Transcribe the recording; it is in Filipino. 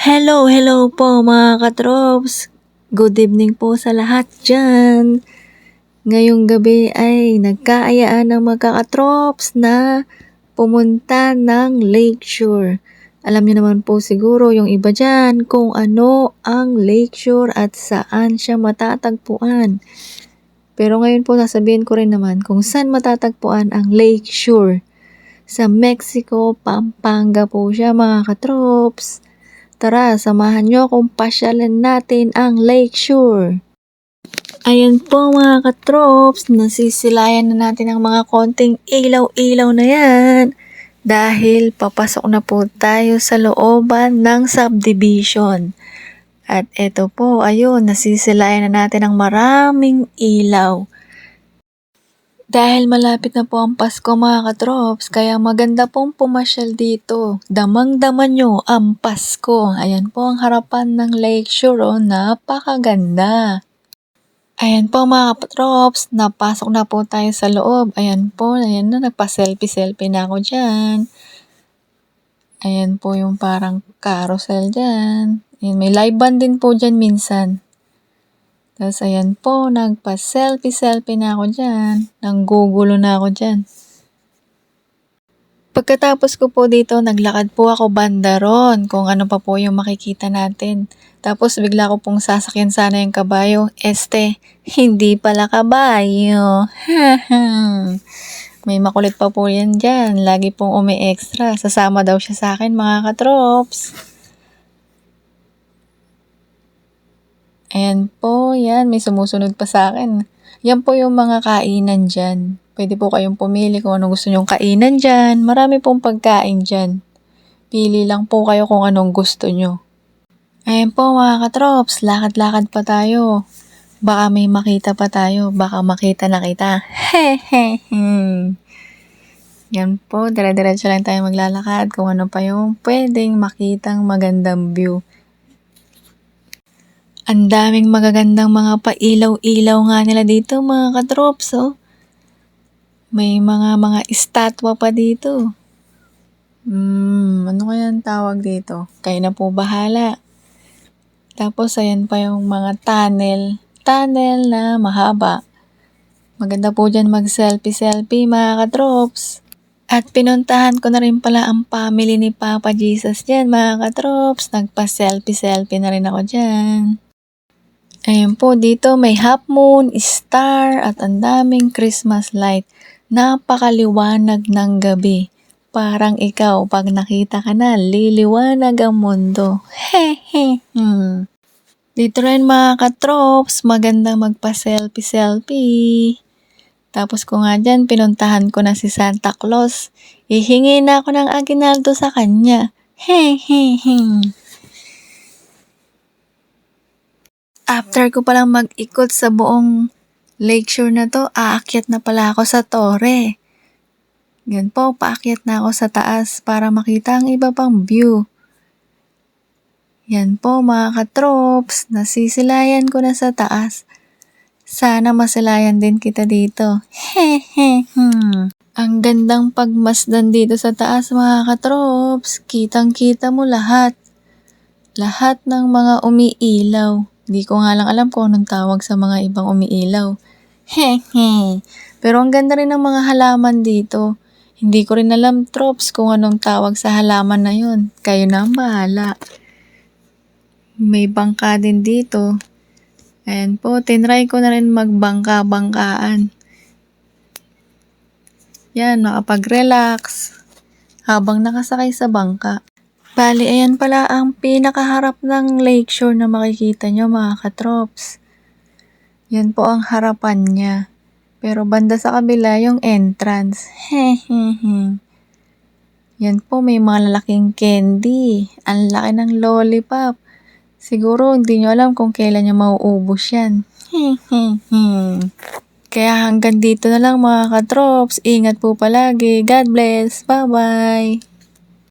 Hello po mga katrops. Good evening po sa lahat dyan. Ngayong gabi ay nagkaayaan ng mga katrops na pumunta ng Lakeshore. Alam niyo naman po siguro yung iba dyan kung ano ang Lakeshore at saan siya matatagpuan. Pero ngayon po sasabihin ko rin naman kung saan matatagpuan ang Lakeshore. Sa Mexico, Pampanga po siya mga katrops. Tara, samahan nyo kung pasyalan natin ang Lakeshore. Ayan po mga katrops, nasisilayan na natin ang mga konting ilaw-ilaw na yan. Dahil papasok na po tayo sa looban ng subdivision. At eto po, ayun, nasisilayan na natin ang maraming ilaw. Dahil malapit na po ang Pasko mga katrops, kaya maganda pong pumasyal dito. Damang-dama nyo ang Pasko. Ayan po ang harapan ng Lakeshore, oh, napakaganda. Ayan po mga katrops, napasok na po tayo sa loob. Ayan po, ayan na, nagpa-selfie-selfie na ako dyan. Ayan po yung parang carousel dyan. Ayan, may live band din po dyan minsan. Tapos ayan po, nagpa-selfie-selfie na ako dyan. Nanggugulo na ako dyan. Pagkatapos ko po dito, naglakad po ako banda ron kung ano pa po yung makikita natin. Tapos bigla ko pong sasakyan sana yung kabayo. Hindi pala kabayo. May makulit pa po yan dyan. Lagi pong umi-extra. Sasama daw siya sa akin mga katrops. Ayan po, yan. May sumusunod pa sa akin. Yan po yung mga kainan dyan. Pwede po kayong pumili kung anong gusto nyong kainan dyan. Marami pong pagkain dyan. Pili lang po kayo kung anong gusto nyo. Ayan po mga katrops, lakad-lakad pa tayo. Baka may makita pa tayo. Baka makita na kita. Yan po, dire-diretso lang tayo maglalakad kung ano pa yung pwedeng makitang magandang view. Ang daming magagandang mga pailaw-ilaw nga nila dito mga katrops, oh. May mga estatwa pa dito. Ano kaya ang tawag dito? Kayo na po bahala. Tapos ayan pa yung mga tunnel. Tunnel na mahaba. Maganda po dyan mag-selfie-selfie mga katrops. At pinuntahan ko na rin pala ang family ni Papa Jesus dyan mga katrops. Nagpa-selfie-selfie na rin ako dyan. Ayan po, dito may half moon, star, at ang daming Christmas light. Napakaliwanag ng gabi. Parang ikaw, pag nakita ka na, liliwanag ang mundo. Dito rin mga katrops, maganda magpa-selfie-selfie. Tapos ko nga dyan, pinuntahan ko na si Santa Claus. Ihingi na ako ng aginaldo sa kanya. After ko palang mag-ikot sa buong Lakeshore na to, aakyat na pala ako sa Torre. Yan po, paakyat na ako sa taas para makita ang iba pang view. Yan po mga katrops, nasisilayan ko na sa taas. Sana masilayan din kita dito. Ang gandang pagmasdan dito sa taas mga katrops, kitang-kita mo lahat. Lahat ng mga umiilaw. Di ko nga lang alam kung anong tawag sa mga ibang umiilaw. Pero ang ganda rin ng mga halaman dito. Hindi ko rin alam, trops, kung anong tawag sa halaman na yun. Kayo na ang bahala. May bangka din dito. Ayan po, tinry ko na rin magbangka-bangkaan. Yan, makapag-relax habang nakasakay sa bangka. Bali, ayan pala ang pinakaharap ng Lakeshore na makikita nyo mga katrops. Yan po ang harapan niya. Pero banda sa kabila yung entrance. Yan po, may mga lalaking candy. Ang laki ng lollipop. Siguro hindi nyo alam kung kailan nyo mauubos yan. Kaya hanggang dito na lang mga katrops. Ingat po palagi. God bless. Bye-bye.